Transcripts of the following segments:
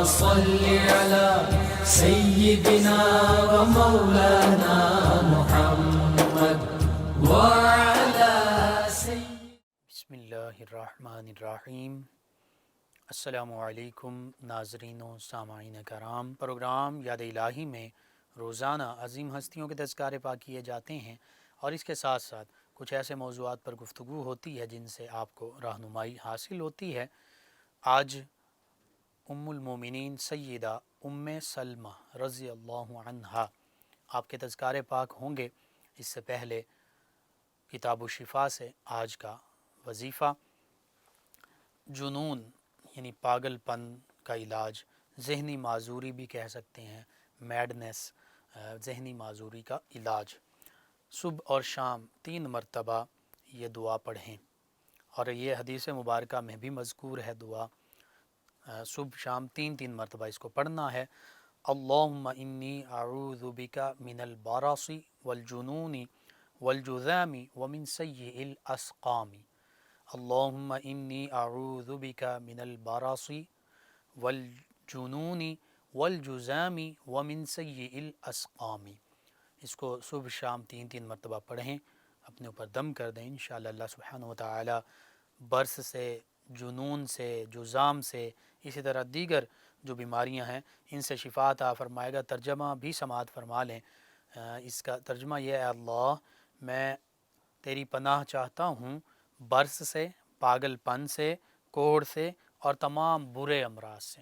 صل على سيدنا ومولانا محمد وعلى بسم اللہ الرحمن الرحیم۔ السلام علیکم ناظرین و سامعین کرام۔ پروگرام یاد الہی میں روزانہ عظیم ہستیوں کے تذکارے پاک کیے جاتے ہیں اور اس کے ساتھ ساتھ کچھ ایسے موضوعات پر گفتگو ہوتی ہے جن سے آپ کو رہنمائی حاصل ہوتی ہے۔ آج ام المومنین سیدہ ام سلمہ رضی اللہ عنہا آپ کے تذکارے پاک ہوں گے۔ اس سے پہلے کتاب الشفا سے آج کا وظیفہ، جنون یعنی پاگل پن کا علاج، ذہنی معذوری بھی کہہ سکتے ہیں، میڈنس، ذہنی معذوری کا علاج۔ صبح اور شام 3 مرتبہ یہ دعا پڑھیں، اور یہ حدیث مبارکہ میں بھی مذکور ہے دعا۔ صبح شام 3 مرتبہ اس کو پڑھنا ہے۔ اللہم انی اعوذ بک من البرص والجنون والجذام ومن سیء الاسقام۔ اللہم انی اعوذ بک من البرص والجنون والجذام ومن سیء الاسقام۔ اس کو صبح شام 3 مرتبہ پڑھیں، اپنے اوپر دم کر دیں، انشاءاللہ اللہ سبحانہ وتعالی برس سے، جنون سے، جذام سے، اسی طرح دیگر جو بیماریاں ہیں ان سے شفا عطا فرمائے گا۔ ترجمہ بھی سماعت فرما لیں۔ اس کا ترجمہ یہ ہے، اللہ میں تیری پناہ چاہتا ہوں برس سے، پاگل پن سے، کوڑ سے اور تمام برے امراض سے۔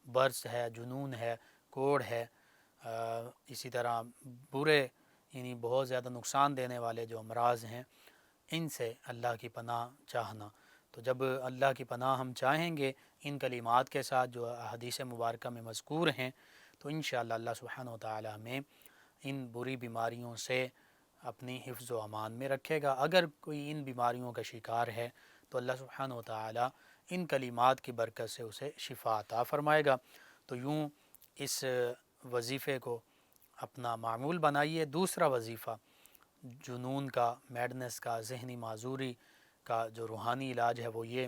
برس ہے، جنون ہے، کوڑ ہے، اسی طرح برے یعنی بہت زیادہ نقصان دینے والے جو امراض ہیں ان سے اللہ کی پناہ چاہنا۔ تو جب اللہ کی پناہ ہم چاہیں گے ان کلمات کے ساتھ جو حدیث مبارکہ میں مذکور ہیں، تو انشاءاللہ اللہ سبحانہ وتعالی ہمیں ان بری بیماریوں سے اپنی حفظ و امان میں رکھے گا۔ اگر کوئی ان بیماریوں کا شکار ہے تو اللہ سبحانہ وتعالی ان کلمات کی برکت سے اسے شفا عطا فرمائے گا۔ تو یوں اس وظیفے کو اپنا معمول بنائیے۔ دوسرا وظیفہ جنون کا، میڈنس کا، ذہنی معذوری کا جو روحانی علاج ہے وہ یہ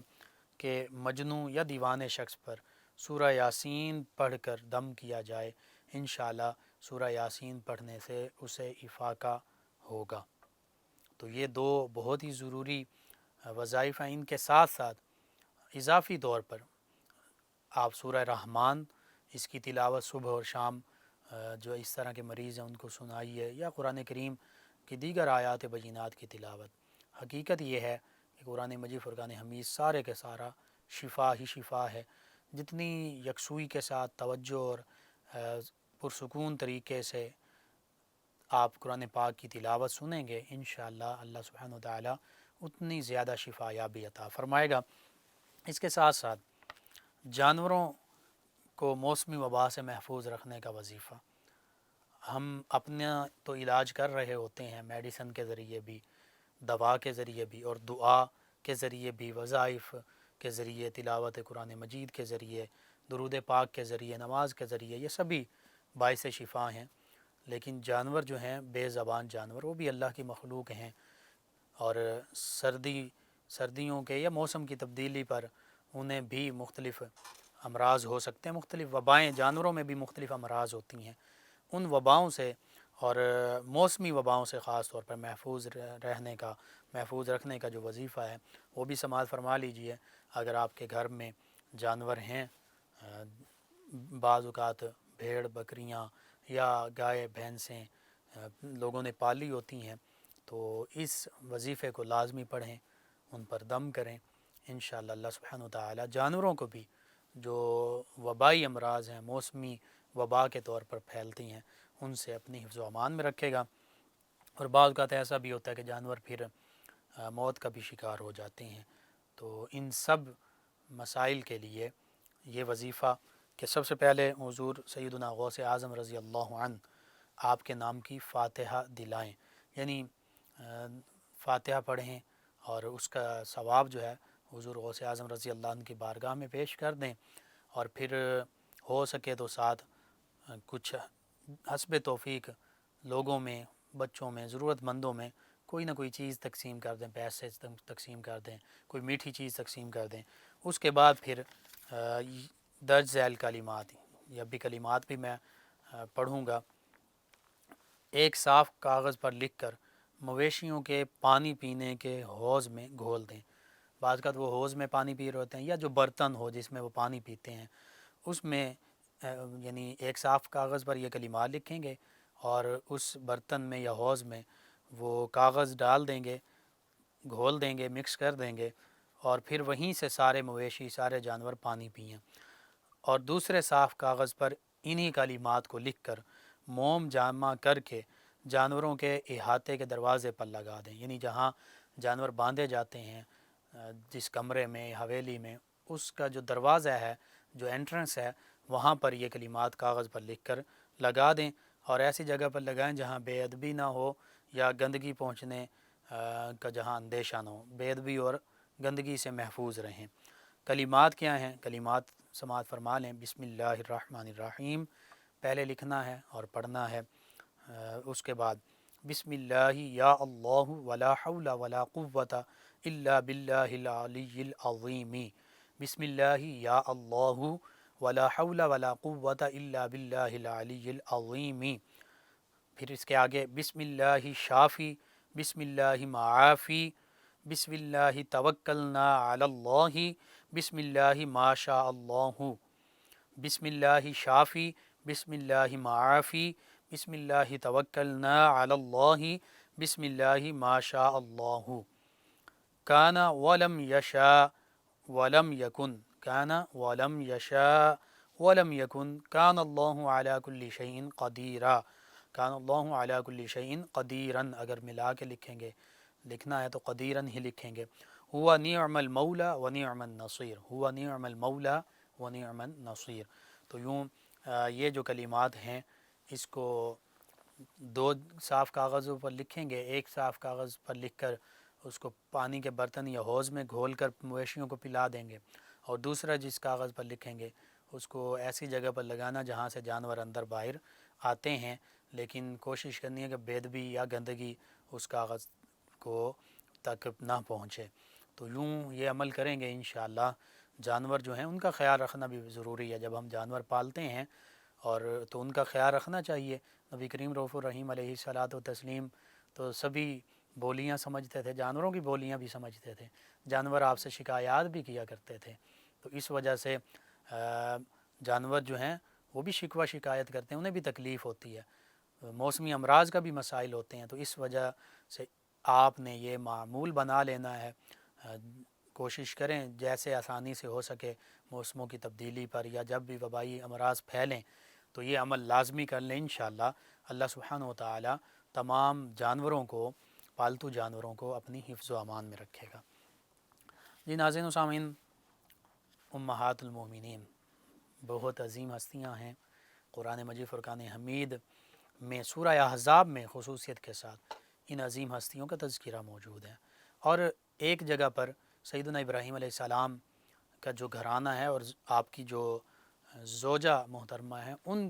کہ مجنون یا دیوانے شخص پر سورہ یاسین پڑھ کر دم کیا جائے۔ انشاءاللہ سورہ یاسین پڑھنے سے اسے افاقہ ہوگا۔ تو یہ 2 بہت ہی ضروری وظائف ہیں۔ ان کے ساتھ ساتھ اضافی طور پر آپ سورہ رحمان اس کی تلاوت صبح اور شام جو اس طرح کے مریض ہیں ان کو سنائیے، یا قرآن کریم کی دیگر آیات بینات کی تلاوت۔ حقیقت یہ ہے کہ قرآن مجید، فرقان حمید سارے کے سارا شفا ہی شفا ہے۔ جتنی یکسوئی کے ساتھ توجہ اور پرسکون طریقے سے آپ قرآن پاک کی تلاوت سنیں گے، انشاءاللہ اللہ سبحانہ وتعالی اتنی زیادہ شفا یابی عطا فرمائے گا۔ اس کے ساتھ ساتھ جانوروں کو موسمی وبا سے محفوظ رکھنے کا وظیفہ۔ ہم اپنا تو علاج کر رہے ہوتے ہیں میڈیسن کے ذریعے بھی، دوا کے ذریعے بھی، اور دعا کے ذریعے بھی، وظائف کے ذریعے، تلاوت قرآن مجید کے ذریعے، درود پاک کے ذریعے، نماز کے ذریعے، یہ سبھی باعث شفا ہیں۔ لیکن جانور جو ہیں، بے زبان جانور، وہ بھی اللہ کی مخلوق ہیں، اور سردیوں کے یا موسم کی تبدیلی پر انہیں بھی مختلف امراض ہو سکتے ہیں، مختلف وبائیں، جانوروں میں بھی مختلف امراض ہوتی ہیں۔ ان وباؤں سے اور موسمی وباؤں سے خاص طور پر محفوظ رکھنے کا جو وظیفہ ہے وہ بھی سماعت فرما لیجئے۔ اگر آپ کے گھر میں جانور ہیں، بعض اوقات بھیڑ بکریاں یا گائے بھینسیں لوگوں نے پالی ہوتی ہیں، تو اس وظیفے کو لازمی پڑھیں، ان پر دم کریں۔ انشاءاللہ اللہ سبحانہ وتعالی جانوروں کو بھی جو وبائی امراض ہیں، موسمی وبا کے طور پر پھیلتی ہیں، ان سے اپنی حفظ و امان میں رکھے گا۔ اور بعض اوقات ایسا بھی ہوتا ہے کہ جانور پھر موت کا بھی شکار ہو جاتے ہیں۔ تو ان سب مسائل کے لیے یہ وظیفہ کہ سب سے پہلے حضور سیدنا غوث اعظم رضی اللہ عنہ آپ کے نام کی فاتحہ دلائیں، یعنی فاتحہ پڑھیں اور اس کا ثواب جو ہے حضور غوث اعظم رضی اللہ عنہ کی بارگاہ میں پیش کر دیں، اور پھر ہو سکے تو ساتھ کچھ حسب توفیق لوگوں میں، بچوں میں، ضرورت مندوں میں کوئی نہ کوئی چیز تقسیم کر دیں، پیسے تقسیم کر دیں، کوئی میٹھی چیز تقسیم کر دیں۔ اس کے بعد پھر درج ذیل کلمات، یہ بھی کلمات بھی میں پڑھوں گا۔ ایک صاف کاغذ پر لکھ کر مویشیوں کے پانی پینے کے حوض میں گھول دیں۔ بعض اوقات وہ حوض میں پانی پی رہے ہوتے ہیں یا جو برتن ہو جس میں وہ پانی پیتے ہیں اس میں یعنی ایک صاف کاغذ پر یہ کلمات لکھیں گے اور اس برتن میں یا حوض میں وہ کاغذ ڈال دیں گے، گھول دیں گے، مکس کر دیں گے، اور پھر وہیں سے سارے مویشی، سارے جانور پانی پئیں، اور دوسرے صاف کاغذ پر انہی کلمات کو لکھ کر موم جمع کر کے جانوروں کے احاطے کے دروازے پر لگا دیں، یعنی جہاں جانور باندھے جاتے ہیں جس کمرے میں، حویلی میں، اس کا جو دروازہ ہے، جو انٹرنس ہے، وہاں پر یہ کلمات کاغذ پر لکھ کر لگا دیں، اور ایسی جگہ پر لگائیں جہاں بے ادبی نہ ہو یا گندگی پہنچنے کا جہاں اندیشہ نہ ہو، بے ادبی اور گندگی سے محفوظ رہیں۔ کلمات کیا ہیں؟ کلمات سماعت فرما لیں۔ بسم اللہ الرحمن الرحیم پہلے لکھنا ہے اور پڑھنا ہے، اس کے بعد بسم اللہ یا اللہ ولا حول ولا قوت الا باللہ العلی العظیم، بسم اللہ یا اللہ ولا حول ولا قوت الا باللہ العلی العظیم۔ پھر اس کے آگے بسم اللہ شافی، بسم اللہ معافی، بسم اللہ توکلنا علی اللہ، بسم اللہ ما شاء اللہ، بسم اللہ شافی، بسم اللہ معافی، بسم اللہ توکلنا علی اللہ، بسم اللہ ما شاء اللہ۔ کان ولم یشاء ولم یکن، کان ولم یشاء ولم یکن، کان اللہ علی کل شیء قدیرا، کان اللہ علی کل شیء قدیرا، اگر ملا کے لکھیں گے، لکھنا ہے تو قدیرا ہی لکھیں گے۔ ہوا نعم المولا و نعم النصیر، ہوا نعم المولا و نعم النصیر۔ تو یوں یہ جو کلمات ہیں اس کو دو صاف کاغذوں پر لکھیں گے، ایک صاف کاغذ پر لکھ کر اس کو پانی کے برتن یا حوض میں گھول کر مویشیوں کو پلا دیں گے، اور دوسرا جس کاغذ پر لکھیں گے اس کو ایسی جگہ پر لگانا جہاں سے جانور اندر باہر آتے ہیں، لیکن کوشش کرنی ہے کہ بے ادبی یا گندگی اس کاغذ کو تک نہ پہنچے۔ تو یوں یہ عمل کریں گے انشاءاللہ۔ جانور جو ہیں ان کا خیال رکھنا بھی ضروری ہے، جب ہم جانور پالتے ہیں اور تو ان کا خیال رکھنا چاہیے۔ نبی کریم رؤوف الرحیم علیہ الصلاۃ والتسلیم تو سبھی بولیاں سمجھتے تھے، جانوروں کی بولیاں بھی سمجھتے تھے، جانور آپ سے شکایات بھی کیا کرتے تھے، تو اس وجہ سے جانور جو ہیں وہ بھی شکوہ شکایت کرتے ہیں، انہیں بھی تکلیف ہوتی ہے، موسمی امراض کا بھی مسائل ہوتے ہیں، تو اس وجہ سے آپ نے یہ معمول بنا لینا ہے۔ کوشش کریں جیسے آسانی سے ہو سکے موسموں کی تبدیلی پر یا جب بھی وبائی امراض پھیلیں تو یہ عمل لازمی کر لیں، انشاءاللہ اللہ سبحانہ و تعالی تمام جانوروں کو، پالتو جانوروں کو اپنی حفظ و امان میں رکھے گا۔ جی ناظرین و سامعین، امہات المومنین بہت عظیم ہستیاں ہیں، قرآن مجید فرقان حمید میں سورہ احزاب میں خصوصیت کے ساتھ ان عظیم ہستیوں کا تذکرہ موجود ہے، اور ایک جگہ پر سیدنا ابراہیم علیہ السلام کا جو گھرانہ ہے اور آپ کی جو زوجہ محترمہ ہیں ان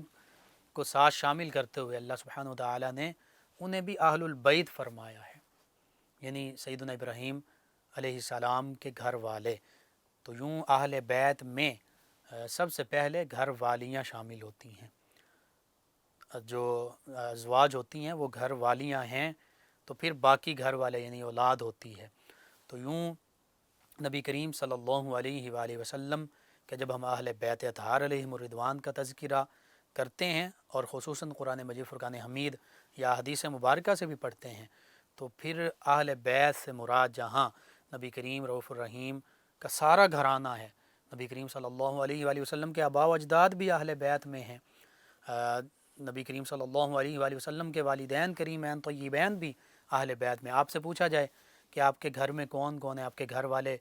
کو ساتھ شامل کرتے ہوئے اللہ سبحانہ و تعالی نے انہیں بھی اہل البیت فرمایا ہے، یعنی سیدنا ابراہیم علیہ السلام کے گھر والے۔ تو یوں اہل بیت میں سب سے پہلے گھر والیاں شامل ہوتی ہیں، جو ازواج ہوتی ہیں وہ گھر والیاں ہیں، تو پھر باقی گھر والے یعنی اولاد ہوتی ہے۔ تو یوں نبی کریم صلی اللہ علیہ وآلہ وسلم کہ جب ہم اہل بیت اطہار علیہم الرضوان کا تذکرہ کرتے ہیں اور خصوصاً قرآن مجید فرقان حمید یا حدیث مبارکہ سے بھی پڑھتے ہیں، تو پھر اہل بیت سے مراد جہاں نبی کریم رؤوف الرحیم کا سارا گھرانہ ہے، نبی کریم صلی اللہ علیہ وآلہ وسلم کے آباء و اجداد بھی اہل بیت میں ہیں، نبی کریم صلی اللہ علیہ وآلہ وسلم کے والدین کریمین طیبین بھی اہل بیت میں۔ آپ سے پوچھا جائے کہ آپ کے گھر میں کون کون ہے، آپ کے گھر والے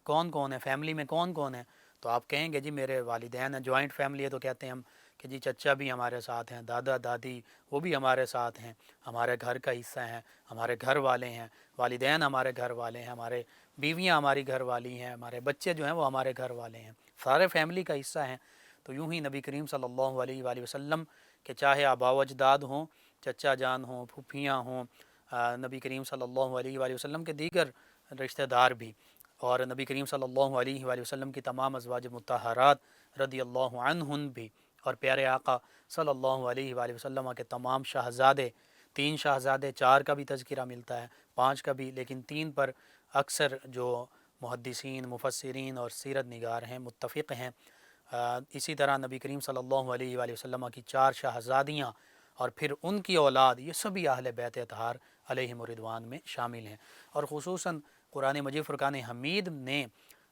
کون کون ہیں، فیملی میں کون کون ہیں، تو آپ کہیں گے جی میرے والدین ہیں، جوائنٹ فیملی ہے تو کہتے ہیں ہم کہ جی چچا بھی ہمارے ساتھ ہیں، دادا دادی وہ بھی ہمارے ساتھ ہیں، ہمارے گھر کا حصہ ہیں، ہمارے گھر والے ہیں، والدین ہمارے گھر والے ہیں، ہمارے بیویاں ہماری گھر والی ہیں، ہمارے بچے جو ہیں وہ ہمارے گھر والے ہیں، سارے فیملی کا حصہ ہیں۔ تو یوں ہی نبی کریم صلی اللہ علیہ وآلہ وسلم کہ چاہے آباء و اجداد ہوں، چچا جان ہوں، پھوپھیاں ہوں، نبی کریم صلی اللہ علیہ وآلہ وسلم کے دیگر رشتہ دار بھی، اور نبی کریم صلی اللہ علیہ وآلہ وسلم کی تمام ازواج مطہرات رضی اللہ عنہن بھی، اور پیارے آقا صلی اللہ علیہ وآلہ وسلم کے تمام شہزادے، 3 شہزادے، 4 کا بھی تذکرہ ملتا ہے، 5 کا بھی، لیکن 3 پر اکثر جو محدثین، مفسرین اور سیرت نگار ہیں متفق ہیں۔ اسی طرح نبی کریم صلی اللہ علیہ وآلہ وسلم کی 4 شہزادیاں اور پھر ان کی اولاد، یہ سبھی اہل بیت اطہار علیہم الرضوان میں شامل ہیں۔ اور خصوصاً قرآن مجید فرقان حمید نے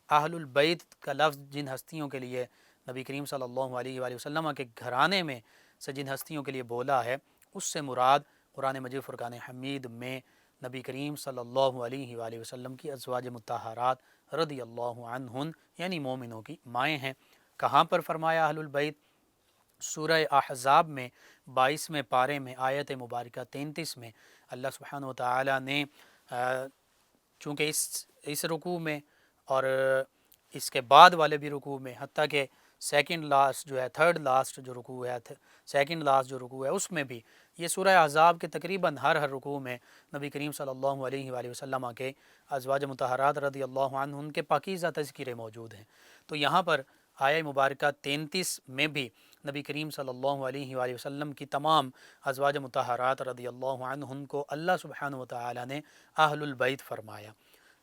اہل البیت کا لفظ جن ہستیوں کے لیے نبی کریم صلی اللہ علیہ وآلہ وسلم کے گھرانے میں سے جن ہستیوں کے لیے بولا ہے، اس سے مراد قرآن مجید فرقان حمید میں نبی کریم صلی اللہ علیہ وآلہ وسلم کی ازواج مطہرات رضی اللہ عنہن یعنی مومنوں کی مائیں ہیں۔ کہاں پر فرمایا اہل البیت؟ سورہ احزاب میں 22ویں پارے میں آیت مبارکہ 33 میں اللہ سبحانہ و تعالی نے چونکہ اس رکوع میں اور اس کے بعد والے بھی رکوع میں، حتیٰ کہ سیکنڈ لاسٹ جو ہے، تھرڈ لاسٹ جو رکوع ہے، سیکنڈ لاسٹ جو رکوع ہے، اس میں بھی یہ سورہ احزاب کے تقریباً ہر رکوع میں نبی کریم صلی اللہ علیہ وآلہ وسلم کے ازواج مطہرات رضی اللہ عنہن کے پاکیزہ تذکرے موجود ہیں۔ تو یہاں پر آیہ مبارکہ 33 میں بھی نبی کریم صلی اللہ علیہ وآلہ وسلم کی تمام ازواج مطہرات رضی اللہ عنہن کو اللہ سبحانہ و تعالی نے اہل البیت فرمایا،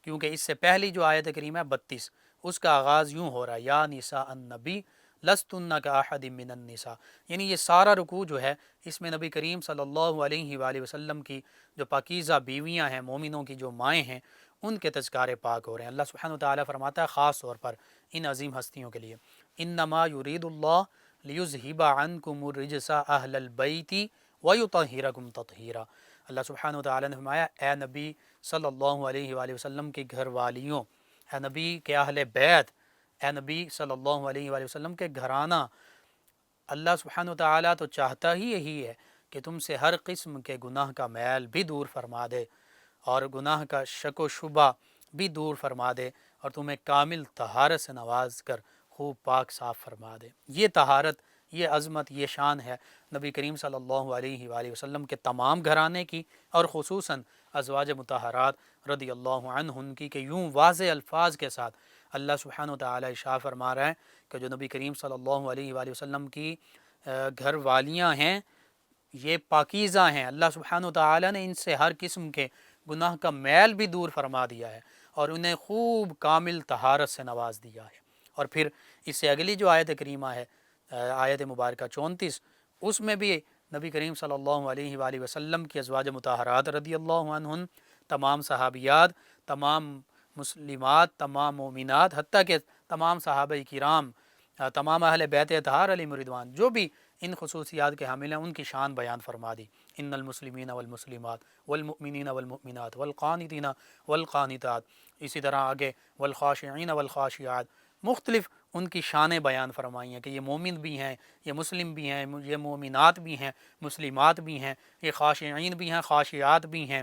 کیونکہ اس سے پہلی جو آیت کریمہ 32 اس کا آغاز یوں ہو رہا ہے، یا نساء النبی لستن کاحد من النساء، یعنی یہ سارا رکوع جو ہے اس میں نبی کریم صلی اللہ علیہ وآلہ وسلم کی جو پاکیزہ بیویاں ہیں، مومنوں کی جو مائیں ہیں، ان کے تذکارے پاک ہو رہے ہیں۔ اللہ سبحانہ وتعالی فرماتا ہے خاص طور پر ان عظیم ہستیوں کے لیے، انما یرید اللہ لیذہب عنکم الرجس اہل البیت ویطہرکم تطہیرا۔ اللہ سبحانہ وتعالی نے فرمایا اے نبی صلی اللہ علیہ وآلہ وسلم کے گھر والیوں، اے نبی کے اہل بیت، اے نبی صلی اللہ علیہ وآلہ وسلم کے گھرانہ، اللہ سبحانہ وتعالی تو چاہتا ہی یہی ہے کہ تم سے ہر قسم کے گناہ کا میل بھی دور فرما دے اور گناہ کا شک و شبہ بھی دور فرما دے اور تمہیں کامل طہارت سے نواز کر خوب پاک صاف فرما دے۔ یہ طہارت، یہ عظمت، یہ شان ہے نبی کریم صلی اللہ علیہ وآلہ وسلم کے تمام گھرانے کی اور خصوصاً ازواج مطہرات رضی اللہ عنہن کی، کہ یوں واضح الفاظ کے ساتھ اللہ سبحانہ وتعالی ارشاد فرما رہا ہے کہ جو نبی کریم صلی اللہ علیہ وآلہ وسلم کی گھر والیاں ہیں یہ پاکیزہ ہیں، اللہ سبحانہ وتعالی نے ان سے ہر قسم کے گناہ کا میل بھی دور فرما دیا ہے اور انہیں خوب کامل طہارت سے نواز دیا ہے۔ اور پھر اس سے اگلی جو آیت کریمہ ہے، آیت مبارکہ 34، اس میں بھی نبی کریم صلی اللہ علیہ وآلہ وسلم کی ازواج مطہرات رضی اللہ عنہن، تمام صحابیات، تمام مسلمات، تمام مومنات، حتیٰ کہ تمام صحابہ کرام، تمام اہل بیت اطہار علیہم الرضوان جو بھی ان خصوصیات کے حامل ہیں، ان کی شان بیان فرما دی۔ ان المسلمین والمسلمات والمؤمنین والمؤمنات والقانتین والقانتات، اسی طرح آگے والخاشعین والخاشعات، مختلف ان کی شانیں بیان فرمائی ہیں کہ یہ مومن بھی ہیں، یہ مسلم بھی ہیں، یہ مومنات بھی ہیں، مسلمات بھی ہیں، یہ خاشعین بھی ہیں، خاشعات بھی ہیں،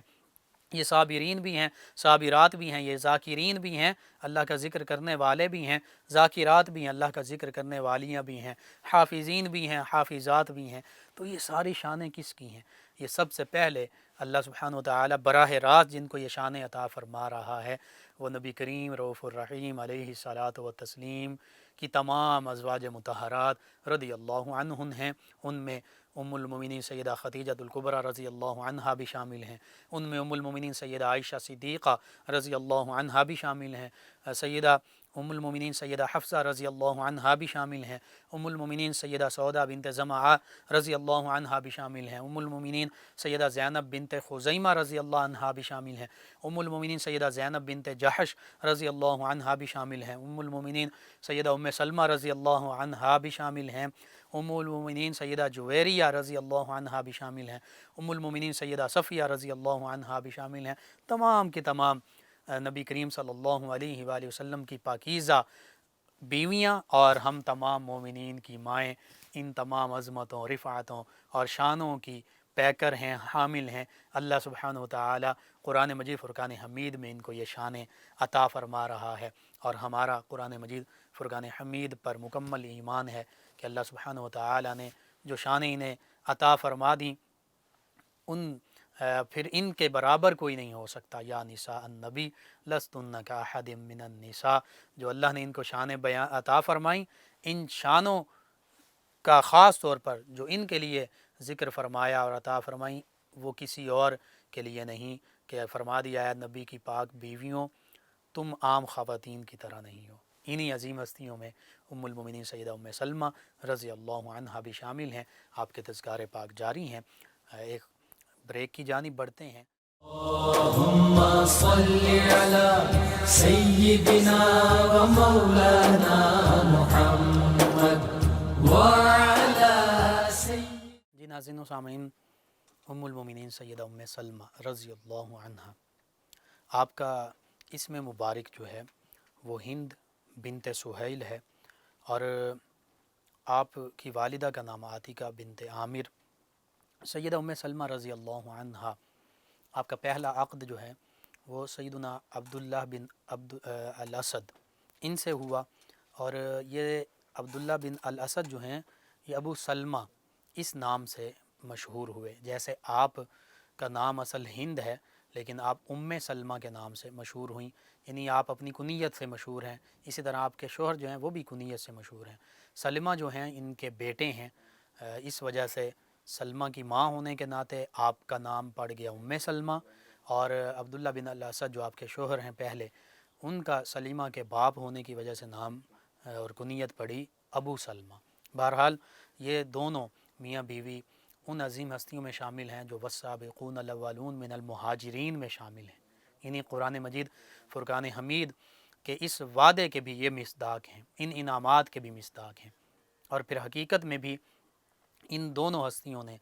یہ صابرین بھی ہیں، صابرات بھی ہیں، یہ ذاکرین بھی ہیں، اللہ کا ذکر کرنے والے بھی ہیں، ذاکرات بھی ہیں، اللہ کا ذکر کرنے والیاں بھی ہیں، حافظین بھی ہیں، حافظات بھی ہیں۔ تو یہ ساری شانیں کس کی ہیں؟ یہ سب سے پہلے اللہ سبحانہ وتعالی براہ راست جن کو یہ شانیں عطا فرما رہا ہے وہ نبی کریم رؤوف الرحیم علیہ الصلاۃ والتسلیم کی تمام ازواج مطہرات رضی اللہ عنہن ہیں۔ ان میں ام المومنین سیدہ خدیجہ الکبریٰ رضی اللہ عنہا بھی شامل ہیں، ان میں ام المومنین سیدہ عائشہ صدیقہ رضی اللہ عنہا بھی شامل ہیں، سیدہ ام المومنین سیدہ حفصہ رضی اللہ عنہا بھی شامل ہیں، ام المومنین سیدہ سودا بنت زمعہ رضی اللہ عنہا بھی شامل ہیں، ام المومنین سیدہ زینب بنت خزیمہ رضی اللہ عنہا بھی شامل ہیں، ام المومنین سیدہ زینب بنت جحش رضی اللہ عنہا بھی شامل ہیں، ام المومنین سیدہ ام سلمہ رضی اللہ عنہا بھی شامل ہیں، ام المومنین سیدہ جویریہ رضی اللہ عنہا بھی شامل ہیں، ام المومنین سیدہ صفیہ رضی اللہ عنہا بھی شامل ہیں۔ تمام کی تمام نبی کریم صلی اللہ علیہ وآلہ وسلم کی پاکیزہ بیویاں اور ہم تمام مومنین کی مائیں ان تمام عظمتوں، رفعتوں اور شانوں کی پیکر ہیں، حامل ہیں۔ اللہ سبحانہ وتعالی قرآن مجید فرقان حمید میں ان کو یہ شانیں عطا فرما رہا ہے، اور ہمارا قرآن مجید فرقان حمید پر مکمل ایمان ہے کہ اللہ سبحانہ وتعالی نے جو شانیں انہیں عطا فرما دیں ان پھر ان کے برابر کوئی نہیں ہو سکتا. یا نساء النبی لستن کاحد من النساء. جو اللہ نے ان کو شان بیان عطا فرمائیں، ان شانوں کا خاص طور پر جو ان کے لیے ذکر فرمایا اور عطا فرمائیں، وہ کسی اور کے لیے نہیں. کہ فرما دیا ہے نبی کی پاک بیویوں تم عام خواتین کی طرح نہیں ہو. انہی عظیم ہستیوں میں ام المومنین سیدہ ام سلمہ رضی اللہ عنہا بھی شامل ہیں. آپ کے تذکار پاک جاری ہیں. ایک بریک کی جانب بڑھتے ہیں. اللهم صل على سيدنا ومولانا محمد وعلى جی ناظرین و سامعین، ام المومنین سیدہ ام سلمہ رضی اللہ عنہا، آپ کا اسم مبارک جو ہے وہ ہند بنت سہیل ہے، اور آپ کی والدہ کا نام عاتکہ بنت عامر. سیدہ ام سلمہ رضی اللہ عنہا، آپ کا پہلا عقد جو ہے وہ سیدنا عبداللہ بن الاسد ان سے ہوا، اور یہ عبداللہ بن الاسد جو ہیں یہ ابو سلمہ اس نام سے مشہور ہوئے. جیسے آپ کا نام اصل ہند ہے لیکن آپ ام سلمہ کے نام سے مشہور ہوئیں، یعنی آپ اپنی کنیت سے مشہور ہیں. اسی طرح آپ کے شوہر جو ہیں وہ بھی کنیت سے مشہور ہیں. سلمہ جو ہیں ان کے بیٹے ہیں، اس وجہ سے سلمہ کی ماں ہونے کے ناطے آپ کا نام پڑ گیا ام سلمہ، اور عبداللہ بن الاسد جو آپ کے شوہر ہیں پہلے، ان کا سلیمہ کے باپ ہونے کی وجہ سے نام اور کنیت پڑی ابو سلمہ. بہرحال یہ دونوں میاں بیوی ان عظیم ہستیوں میں شامل ہیں جو والسابقون الاولون من المہاجرین میں شامل ہیں. انہی قرآن مجید فرقان حمید کے اس وعدے کے بھی یہ مصداق ہیں، ان انعامات کے بھی مصداق ہیں. اور پھر حقیقت میں بھی ان دونوں ہستیوں نے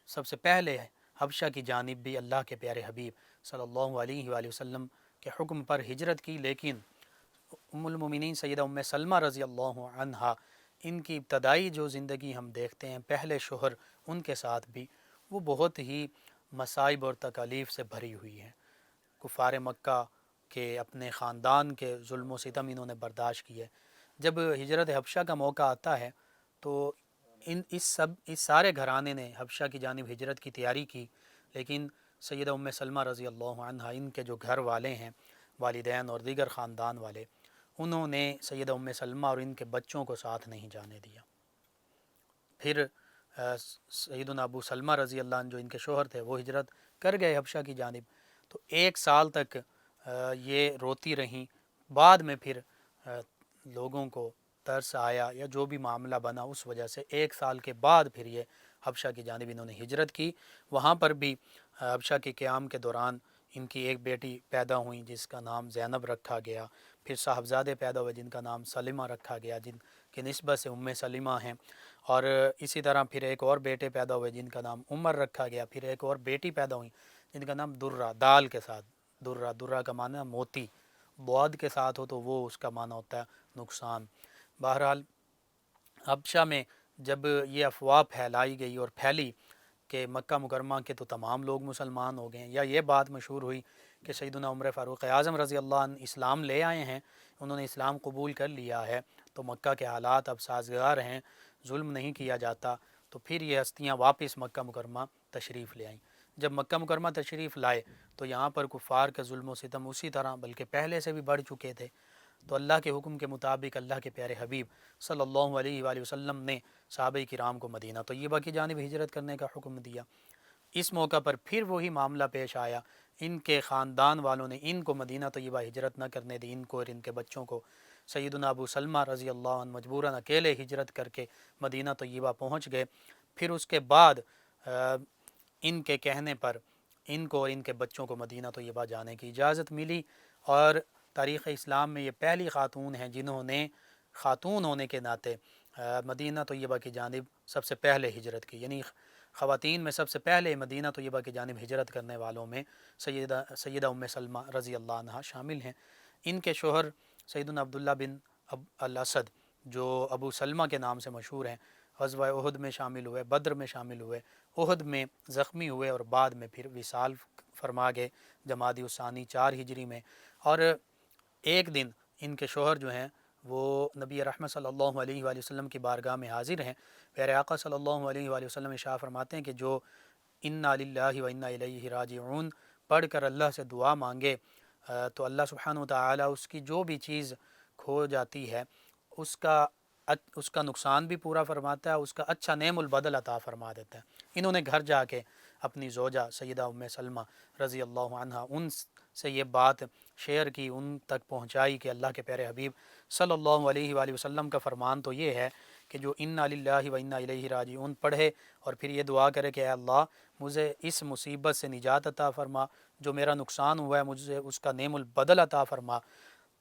سب سے پہلے حبشہ کی جانب بھی اللہ کے پیارے حبیب صلی اللہ علیہ وآلہ وسلم کے حکم پر ہجرت کی. لیکن ام المومنین سیدہ ام سلمہ رضی اللہ عنہا، ان کی ابتدائی جو زندگی ہم دیکھتے ہیں پہلے شوہر ان کے ساتھ بھی، وہ بہت ہی مصائب اور تکالیف سے بھری ہوئی ہے. کفار مکہ کے اپنے خاندان کے ظلم و ستم انہوں نے برداشت کیے. جب ہجرت حبشہ کا موقع آتا ہے تو اس سارے گھرانے نے حبشہ کی جانب ہجرت کی تیاری کی، لیکن سیدہ ام سلمہ رضی اللہ عنہا، ان کے جو گھر والے ہیں، والدین اور دیگر خاندان والے، انہوں نے سیدہ ام سلمہ اور ان کے بچوں کو ساتھ نہیں جانے دیا. پھر سیدنا ابو سلمہ رضی اللہ عنہ جو ان کے شوہر تھے وہ ہجرت کر گئے حبشہ کی جانب. تو 1 سال تک یہ روتی رہیں. بعد میں پھر لوگوں کو ترس آیا یا جو بھی معاملہ بنا، اس وجہ سے 1 سال کے بعد پھر یہ حبشہ کی جانب انہوں نے ہجرت کی. وہاں پر بھی حبشہ کے قیام کے دوران ان کی ایک بیٹی پیدا ہوئی جس کا نام زینب رکھا گیا. پھر صاحبزادے پیدا ہوئے جن کا نام سلمہ رکھا گیا، جن کی نسبت سے ام سلمہ ہیں. اور اسی طرح پھر ایک اور بیٹے پیدا ہوئے جن کا نام عمر رکھا گیا. پھر ایک اور بیٹی پیدا ہوئی جن کا نام درہ، دال کے ساتھ درہ کا معنی موتی، بعد کے ساتھ ہو تو وہ اس کا معنی ہوتا ہے نقصان. بہرحال حبشہ میں جب یہ افواہ پھیلائی گئی اور پھیلی کہ مکہ مکرمہ کے تو تمام لوگ مسلمان ہو گئے ہیں، یا یہ بات مشہور ہوئی کہ سیدنا عمر فاروق اعظم رضی اللہ عنہ اسلام لے آئے ہیں، انہوں نے اسلام قبول کر لیا ہے، تو مکہ کے حالات اب سازگار ہیں، ظلم نہیں کیا جاتا. تو پھر یہ ہستیاں واپس مکہ مکرمہ تشریف لے آئیں. جب مکہ مکرمہ تشریف لائے تو یہاں پر کفار کا ظلم و ستم اسی طرح بلکہ پہلے سے بھی بڑھ چکے تھے. تو اللہ کے حکم کے مطابق اللہ کے پیارے حبیب صلی اللہ علیہ وآلہ وسلم نے صحابہ کرام کو مدینہ طیبہ کی جانب ہجرت کرنے کا حکم دیا. اس موقع پر پھر وہی معاملہ پیش آیا، ان کے خاندان والوں نے ان کو مدینہ طیبہ ہجرت نہ کرنے دی، ان کو اور ان کے بچوں کو. سیدنا ابو سلمہ رضی اللہ عنہ مجبوراً اکیلے ہجرت کر کے مدینہ طیبہ پہنچ گئے. پھر اس کے بعد ان کے کہنے پر ان کو اور ان کے بچوں کو مدینہ طیبہ جانے کی اجازت ملی. اور تاریخ اسلام میں یہ پہلی خاتون ہیں جنہوں نے خاتون ہونے کے ناطے مدینہ طیبہ کی جانب سب سے پہلے ہجرت کی. یعنی خواتین میں سب سے پہلے مدینہ طیبہ کی جانب ہجرت کرنے والوں میں سیدہ ام سلمہ رضی اللہ عنہا شامل ہیں. ان کے شوہر سیدنا عبداللہ بن الاسد جو ابو سلمہ کے نام سے مشہور ہیں، غزوہ احد میں شامل ہوئے، بدر میں شامل ہوئے، احد میں زخمی ہوئے اور بعد میں پھر وصال فرما گئے جمادی الثانی 4 ہجری میں. اور ایک دن ان کے شوہر جو ہیں وہ نبی رحمت صلی اللہ علیہ وآلہ وسلم کی بارگاہ میں حاضر ہیں. پیارے آقا صلی اللہ علیہ وآلہ وسلم ارشاد فرماتے ہیں کہ جو انا للہ و انا الیہ راجعون پڑھ کر اللہ سے دعا مانگے تو اللہ سبحانہ و تعالیٰ اس کی جو بھی چیز کھو جاتی ہے اس کا نقصان بھی پورا فرماتا ہے، اس کا اچھا نعم البدل عطا فرما دیتا ہے۔ انہوں نے گھر جا کے اپنی زوجہ سیدہ ام سلمہ رضی اللہ عنہ ان سے یہ بات شیئر کی، ان تک پہنچائی کہ اللہ کے پیارے حبیب صلی اللہ علیہ وآلہ وسلم کا فرمان تو یہ ہے کہ جو انا للہ و انا الیہ راجعون پڑھے اور پھر یہ دعا کرے کہ اے اللہ مجھے اس مصیبت سے نجات عطا فرما، جو میرا نقصان ہوا ہے مجھے اس کا نعم البدل عطا فرما،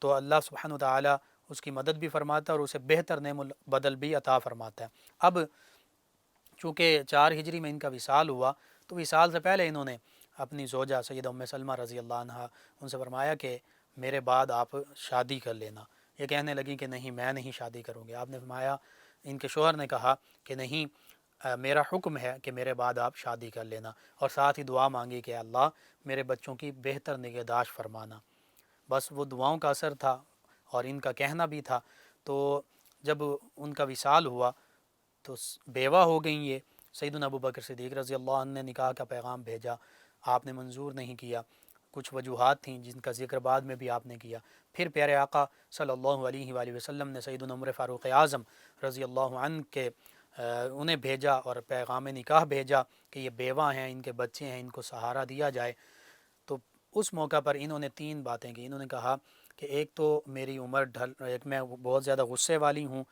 تو اللہ سبحانہ و تعالیٰ اس کی مدد بھی فرماتا ہے اور اسے بہتر نعم البدل بھی عطا فرماتا ہے۔ اب چونکہ 4 ہجری میں ان کا وصال ہوا تو وصال سے پہلے انہوں نے اپنی زوجہ سیدہ ام سلمہ رضی اللہ عنہ ان سے فرمایا کہ میرے بعد آپ شادی کر لینا۔ یہ کہنے لگیں کہ نہیں میں نہیں شادی کروں گی۔ آپ نے فرمایا، ان کے شوہر نے کہا کہ نہیں میرا حکم ہے کہ میرے بعد آپ شادی کر لینا، اور ساتھ ہی دعا مانگی کہ اللہ میرے بچوں کی بہتر نگہداشت فرمانا۔ بس وہ دعاؤں کا اثر تھا اور ان کا کہنا بھی تھا۔ تو جب ان کا وصال ہوا تو بیوہ ہو گئیں یہ۔ سیدنا ابو بکر صدیق رضی اللہ عنہ نے نکاح کا پیغام بھیجا، آپ نے منظور نہیں کیا، کچھ وجوہات تھیں جن کا ذکر بعد میں بھی آپ نے کیا۔ پھر پیارے آقا صلی اللہ علیہ وآلہ وسلم نے سیدنا عمر فاروق اعظم رضی اللہ عنہ کے انہیں بھیجا اور پیغام نکاح بھیجا کہ یہ بیوہ ہیں، ان کے بچے ہیں، ان کو سہارا دیا جائے۔ تو اس موقع پر انہوں نے 3 باتیں کی۔ انہوں نے کہا کہ ایک تو میری عمر ایک میں بہت زیادہ غصے والی ہوں،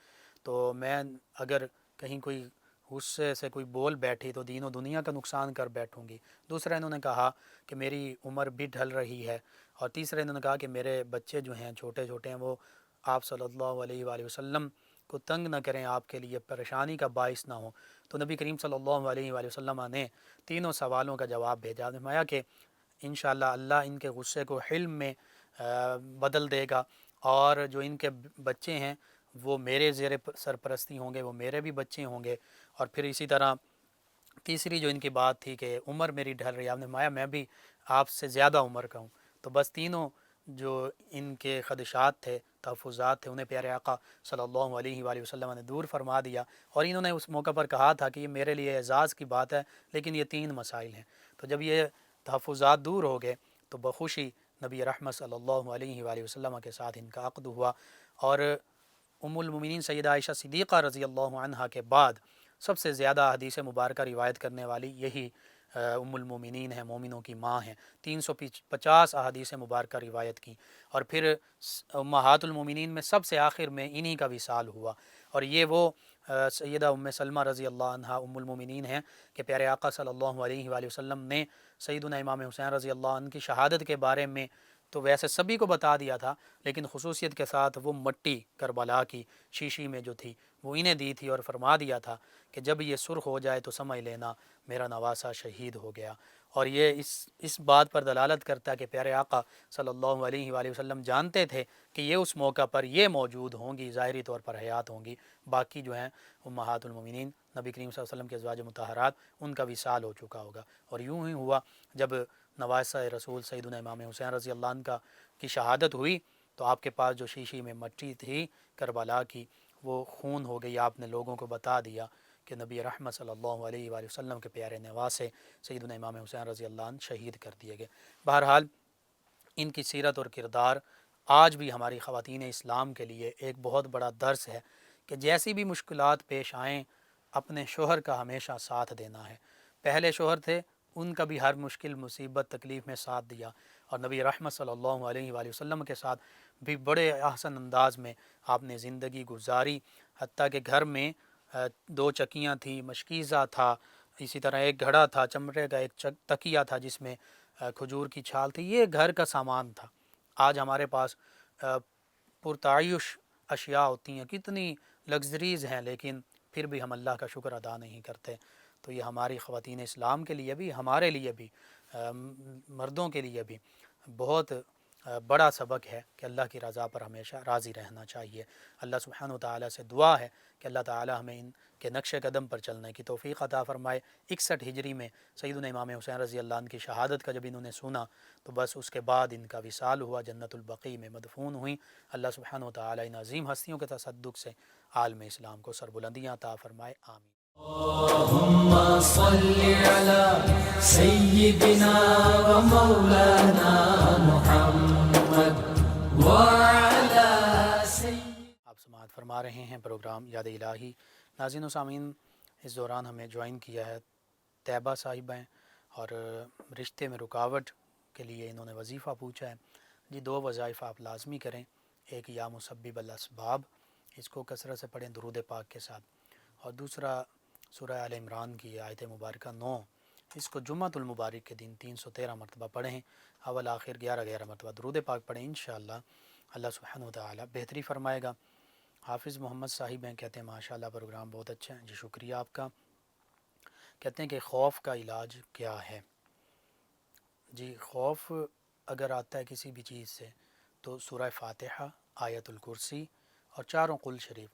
تو میں اگر کہیں کوئی غصے سے کوئی بول بیٹھی تو دین و دنیا کا نقصان کر بیٹھوں گی۔ دوسرا انہوں نے کہا کہ میری عمر بھی ڈھل رہی ہے، اور تیسرا انہوں نے کہا کہ میرے بچے جو ہیں چھوٹے چھوٹے ہیں وہ آپ صلی اللہ علیہ وآلہ وسلم کو تنگ نہ کریں، آپ کے لیے پریشانی کا باعث نہ ہوں۔ تو نبی کریم صلی اللہ علیہ وآلہ وسلم نے تینوں سوالوں کا جواب بھیجا۔ فرمایا کہ انشاءاللہ اللہ ان کے غصے کو حلم میں بدل دے گا، اور جو ان کے بچے ہیں وہ میرے زیر سرپرستی ہوں گے، وہ میرے بھی بچے ہوں گے۔ اور پھر اسی طرح تیسری جو ان کی بات تھی کہ عمر میری ڈھل رہی ہے، آپ نے فرمایا میں بھی آپ سے زیادہ عمر کا ہوں۔ تو بس تینوں جو ان کے خدشات تھے، تحفظات تھے، انہیں پیارے آقا صلی اللہ علیہ وآلہ وسلم نے دور فرما دیا، اور انہوں نے اس موقع پر کہا تھا کہ یہ میرے لیے اعزاز کی بات ہے، لیکن یہ 3 مسائل ہیں۔ تو جب یہ تحفظات دور ہو گئے تو بخوشی نبی رحمت صلی اللہ علیہ وآلہ وسلم کے ساتھ ان کا عقد ہوا، اور ام المومنین سیدہ عائشہ صدیقہ رضی اللہ عنہا کے بعد سب سے زیادہ حدیث مبارکہ روایت کرنے والی یہی ام المومنین ہیں، مومنوں کی ماں ہیں۔ 350 احادیث مبارکہ روایت کی، اور پھر امہات المومنین میں سب سے آخر میں انہی کا وصال ہوا، اور یہ وہ سیدہ ام سلمہ رضی اللہ عنہا ام المومنین ہیں کہ پیارے آقا صلی اللہ علیہ وآلہ وسلم نے سیدنا امام حسین رضی اللہ عنہ کی شہادت کے بارے میں تو ویسے سبھی کو بتا دیا تھا، لیکن خصوصیت کے ساتھ وہ مٹی کربلا کی شیشی میں جو تھی وہ انہیں دی تھی، اور فرما دیا تھا کہ جب یہ سرخ ہو جائے تو سمجھ لینا میرا نواسہ شہید ہو گیا۔ اور یہ اس بات پر دلالت کرتا ہے کہ پیارے آقا صلی اللہ علیہ وآلہ وسلم جانتے تھے کہ یہ اس موقع پر یہ موجود ہوں گی، ظاہری طور پر حیات ہوں گی، باقی جو ہیں امہات المومنین نبی کریم صلی اللہ علیہ وسلم کے ازواج مطہرات ان کا وصال ہو چکا ہوگا۔ اور یوں ہی ہوا، جب نواسہ رسول سیدنا امام حسین رضی اللہ عنہ کی شہادت ہوئی تو آپ کے پاس جو شیشی میں مٹی تھی کربلا کی وہ خون ہو گئی۔ آپ نے لوگوں کو بتا دیا کہ نبی رحمت صلی اللہ علیہ وآلہ وسلم کے پیارے نواسے سیدنا امام حسین رضی اللہ عنہ شہید کر دیے گئے۔ بہرحال ان کی سیرت اور کردار آج بھی ہماری خواتین اسلام کے لیے ایک بہت بڑا درس ہے کہ جیسی بھی مشکلات پیش آئیں اپنے شوہر کا ہمیشہ ساتھ دینا ہے۔ پہلے شوہر تھے، ان کا بھی ہر مشکل مصیبت تکلیف میں ساتھ دیا، اور نبی رحمت صلی اللہ علیہ وآلہ وسلم کے ساتھ بھی بڑے احسن انداز میں آپ نے زندگی گزاری، حتیٰ کہ گھر میں 2 چکیاں تھیں، مشکیزہ تھا، اسی طرح ایک گھڑا تھا، چمڑے کا ایک تکیہ تھا جس میں کھجور کی چھال تھی، یہ گھر کا سامان تھا۔ آج ہمارے پاس پرتعیش اشیاء ہوتی ہیں، کتنی لگژریز ہیں، لیکن پھر بھی ہم اللہ کا شکر ادا نہیں کرتے۔ تو یہ ہماری خواتین اسلام کے لیے بھی، ہمارے لیے بھی، مردوں کے لیے بھی بہت بڑا سبق ہے کہ اللہ کی رضا پر ہمیشہ راضی رہنا چاہیے۔ اللہ سبحانہ و تعالیٰ سے دعا ہے کہ اللہ تعالیٰ ہمیں ان کے نقش قدم پر چلنے کی توفیق عطا فرمائے۔ 61 ہجری میں سیدنا امام حسین رضی اللہ عنہ کی شہادت کا جب انہوں نے سنا تو بس اس کے بعد ان کا وصال ہوا، جنت البقیع میں مدفون ہوئیں۔ اللہ سبحانہ و تعالیٰ ان عظیم ہستیوں کے تصدق سے عالم اسلام کو سربلندیاں عطا فرمائے، آمین۔ اللهم صل على سيدنا ومولانا محمد وعلى آپ سماعت فرما رہے ہیں پروگرام یاد الہی۔ ناظرین و سامعین، اس دوران ہمیں جوائن کیا ہے طیبہ صاحبہ ہیں، اور رشتے میں رکاوٹ کے لیے انہوں نے وظیفہ پوچھا ہے۔ جی 2 وظائف آپ لازمی کریں، ایک یا مسبب الاسباب، اس کو کثرت سے پڑھیں درود پاک کے ساتھ، اور دوسرا سورہ آل عمران کی آیت مبارکہ 9، اس کو جمعۃ المبارک کے دن 313 مرتبہ پڑھیں، اول آخر 11 مرتبہ درود پاک پڑھیں، انشاءاللہ اللہ سبحانہ وتعالی بہتری فرمائے گا۔ حافظ محمد صاحب ہیں، کہتے ہیں ماشاءاللہ پروگرام بہت اچھا ہے۔ جی شکریہ آپ کا۔ کہتے ہیں کہ خوف کا علاج کیا ہے؟ جی خوف اگر آتا ہے کسی بھی چیز سے تو سورہ فاتحہ، آیت الکرسی اور 4 قل شریف،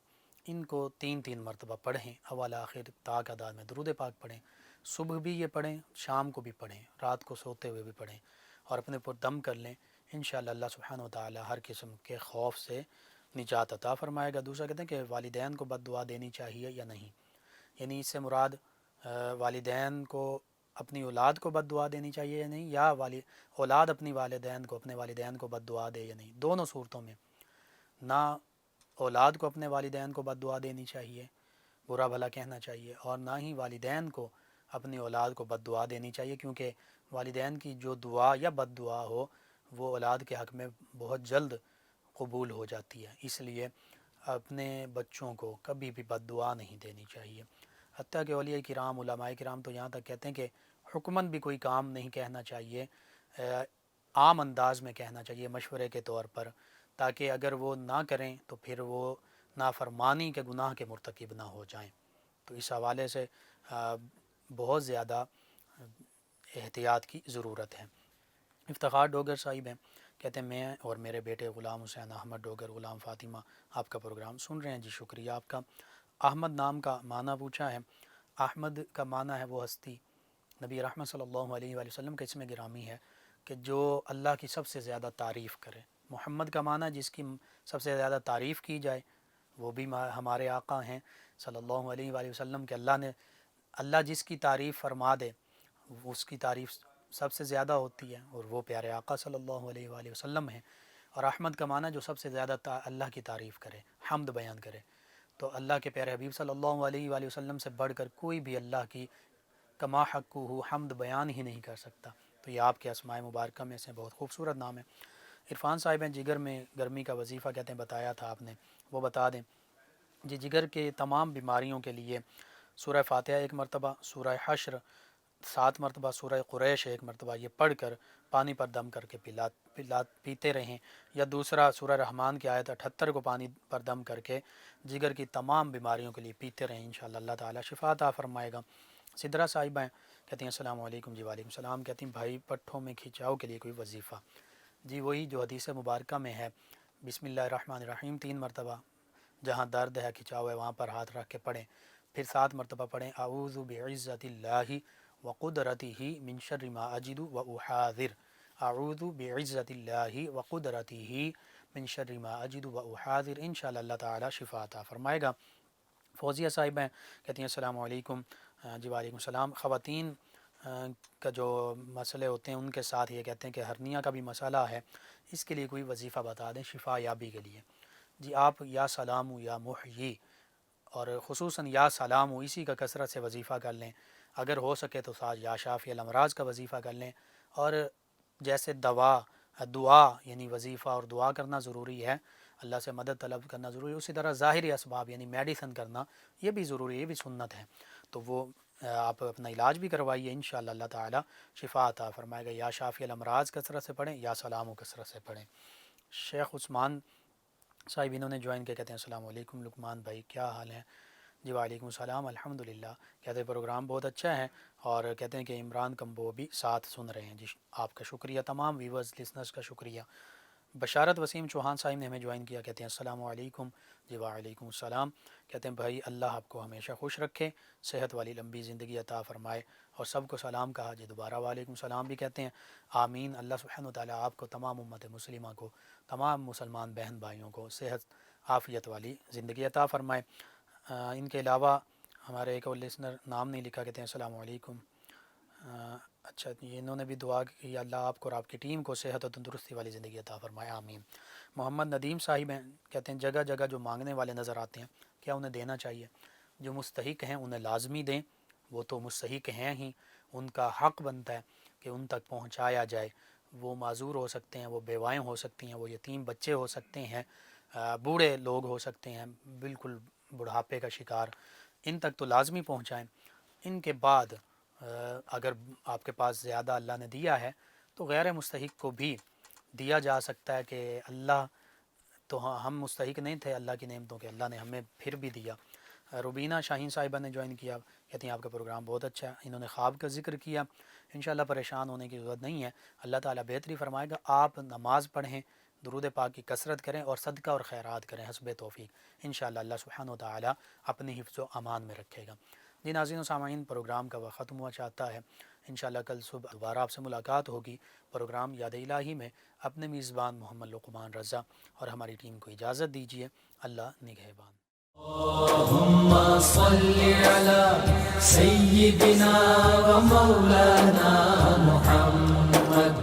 ان کو 3 مرتبہ پڑھیں، اول آخر تا تعداد میں درود پاک پڑھیں، صبح بھی یہ پڑھیں، شام کو بھی پڑھیں، رات کو سوتے ہوئے بھی پڑھیں، اور اپنے پر دم کر لیں، انشاءاللہ اللہ سبحانہ وتعالی ہر قسم کے خوف سے نجات عطا فرمائے گا۔ دوسرا کہتے ہیں کہ والدین کو بد دعا دینی چاہیے یا نہیں؟ یعنی اس سے مراد والدین کو اپنی اولاد کو بد دعا دینی چاہیے یا نہیں، یا اولاد اپنے والدین کو بد دعا دے یا نہیں؟ دونوں صورتوں میں نہ اولاد کو اپنے والدین کو بد دعا دینی چاہیے، برا بھلا کہنا چاہیے، اور نہ ہی والدین کو اپنی اولاد کو بد دعا دینی چاہیے، کیونکہ والدین کی جو دعا یا بد دعا ہو وہ اولاد کے حق میں بہت جلد قبول ہو جاتی ہے، اس لیے اپنے بچوں کو کبھی بھی بد دعا نہیں دینی چاہیے۔ حتیٰ کہ اولیاء کرام، علماء کرام تو یہاں تک کہتے ہیں کہ حکماً بھی کوئی کام نہیں کہنا چاہیے، عام انداز میں کہنا چاہیے مشورے کے طور پر، تاکہ اگر وہ نہ کریں تو پھر وہ نافرمانی کے گناہ کے مرتکب نہ ہو جائیں۔ تو اس حوالے سے بہت زیادہ احتیاط کی ضرورت ہے۔ افتخار ڈوگر صاحب ہیں، کہتے ہیں میں اور میرے بیٹے غلام حسین احمد ڈوگر، غلام فاطمہ آپ کا پروگرام سن رہے ہیں۔ جی شکریہ آپ کا۔ احمد نام کا معنی پوچھا ہے۔ احمد کا معنی ہے وہ ہستی، نبی رحمت صلی اللہ علیہ وآلہ وسلم کا اسم گرامی ہے کہ جو اللہ کی سب سے زیادہ تعریف کرے۔ محمد کا معنی جس کی سب سے زیادہ تعریف کی جائے، وہ بھی ہمارے آقا ہیں صلی اللہ علیہ وآلہ وسلم، کہ اللہ جس کی تعریف فرما دے اس کی تعریف سب سے زیادہ ہوتی ہے، اور وہ پیارے آقا صلی اللہ علیہ وآلہ وسلم ہیں۔ اور احمد کا معنی جو سب سے زیادہ اللہ کی تعریف کرے، حمد بیان کرے۔ تو اللہ کے پیارے حبیب صلی اللہ علیہ وآلہ وسلم سے بڑھ کر کوئی بھی اللہ کی کما حقہ حمد بیان ہی نہیں کر سکتا۔ تو یہ آپ کے اسماء مبارکہ میں سے بہت خوبصورت نام ہے۔ عرفان صاحب ہیں، جگر میں گرمی کا وظیفہ کہتے ہیں بتایا تھا آپ نے، وہ بتا دیں۔ جی جگر کے تمام بیماریوں کے لیے سورہ فاتحہ 1 مرتبہ، سورہ حشر 7 مرتبہ، سورہ قریش 1 مرتبہ یہ پڑھ کر پانی پر دم کر کے پیتے رہیں، یا دوسرا سورہ رحمان کی آیت 78 کو پانی پر دم کر کے جگر کی تمام بیماریوں کے لیے پیتے رہیں، انشاءاللہ اللہ تعالیٰ شفا عطا فرمائے گا۔ سدرا صاحبہ ہیں، کہتے ہیں السلام علیکم۔ جی وعلیکم السلام۔ کہتی ہیں بھائی پٹھوں میں کھنچاؤ کے لیے کوئی وظیفہ؟ جی وہی جو حدیث مبارکہ میں ہے، بسم اللہ الرحمن الرحیم 3 مرتبہ، جہاں درد ہے کھنچاؤ ہے وہاں پر ہاتھ رکھ کے پڑھیں، پھر 7 مرتبہ پڑھیں اعوذ بعزت اللہ وقدرتہ من شر ما اجد واحاذر، اعوذ بعزت اللہ وقدرتہ من شر ما اجد واحاذر، انشاءاللہ اللہ تعالی شفا عطا فرمائے گا۔ فوزیہ صاحب ہیں، کہتی ہیں السلام علیکم۔ جی وعلیکم السلام۔ خواتین کا جو مسئلے ہوتے ہیں ان کے ساتھ یہ کہتے ہیں کہ ہرنیہ کا بھی مسئلہ ہے، اس کے لیے کوئی وظیفہ بتا دیں شفا یابی کے لیے۔ جی آپ یا سلام یا محیی، اور خصوصاً یا سلام اسی کا کثرت سے وظیفہ کر لیں، اگر ہو سکے تو ساتھ یا شافی الامراض کا وظیفہ کر لیں، اور جیسے دعا یعنی وظیفہ اور دعا کرنا ضروری ہے، اللہ سے مدد طلب کرنا ضروری ہے، اسی طرح ظاہری اسباب یعنی میڈیسن کرنا یہ بھی ضروری ہے، یہ بھی سنت ہے، تو وہ آپ اپنا علاج بھی کروائیے، انشاءاللہ اللہ تعالی شفا عطا فرمائے گا۔ یا شافی الامراض کثرت سے پڑھیں، یا سلام و کثرت سے پڑھیں۔ شیخ عثمان صاحب انہوں نے جوائن کیا، کہتے ہیں السلام علیکم لقمان بھائی کیا حال ہے؟ جی وعلیکم السلام الحمدللہ، کہتے ہیں پروگرام بہت اچھا ہے، اور کہتے ہیں کہ عمران کمبو بھی ساتھ سن رہے ہیں۔ جی آپ کا شکریہ، تمام ویورز لسنرز کا شکریہ۔ بشارت وسیم چوہان صاحب نے ہمیں جوائن کیا، کہتے ہیں السلام علیکم۔ جی وعلیکم السلام، کہتے ہیں بھائی اللہ آپ کو ہمیشہ خوش رکھے، صحت والی لمبی زندگی عطا فرمائے، اور سب کو سلام کہا۔ جی دوبارہ وعلیکم السلام بھی کہتے ہیں، آمین۔ اللہ سبحانہ وتعالی آپ کو، تمام امت مسلمہ کو، تمام مسلمان بہن بھائیوں کو صحت عافیت والی زندگی عطا فرمائے۔ ان کے علاوہ ہمارے ایک اور لسنر نام نہیں لکھا، کہتے ہیں السلام علیکم. اچھا، یہ انہوں نے بھی دعا کی اللہ آپ کو اور آپ کی ٹیم کو صحت و تندرستی والی زندگی عطا فرمائے، آمین. محمد ندیم صاحب ہیں، کہتے ہیں جگہ جگہ جو مانگنے والے نظر آتے ہیں کیا انہیں دینا چاہیے؟ جو مستحق ہیں انہیں لازمی دیں، وہ تو مستحق ہیں ہی، ان کا حق بنتا ہے کہ ان تک پہنچایا جائے. وہ معذور ہو سکتے ہیں، وہ بیوائیں ہو سکتی ہیں، وہ یتیم بچے ہو سکتے ہیں، بوڑھے لوگ ہو سکتے ہیں، بالکل بڑھاپے کا شکار، ان تک تو لازمی پہنچائیں. ان کے بعد اگر آپ کے پاس زیادہ اللہ نے دیا ہے تو غیر مستحق کو بھی دیا جا سکتا ہے کہ اللہ تو ہم مستحق نہیں تھے اللہ کی نعمتوں کے، اللہ نے ہمیں پھر بھی دیا. روبینہ شاہین صاحبہ نے جوائن کیا، کہتی ہیں آپ کا پروگرام بہت اچھا ہے. انہوں نے خواب کا ذکر کیا. انشاءاللہ پریشان ہونے کی ضرورت نہیں ہے، اللہ تعالیٰ بہتری فرمائے گا. آپ نماز پڑھیں، درود پاک کی کثرت کریں اور صدقہ اور خیرات کریں حسب توفیق. انشاءاللہ اللہ سبحانہ و تعالیٰ اپنی حفظ و امان میں رکھے گا. جی ناظرین و سامعین، پروگرام کا وقت ختم ہوا چاہتا ہے. انشاءاللہ کل صبح دوبارہ آپ سے ملاقات ہوگی پروگرام یاد الہی میں. اپنے میزبان محمد لقمان رضا اور ہماری ٹیم کو اجازت دیجیے. اللہ نگہبان. اللهم صل على سيدنا ومولانا محمد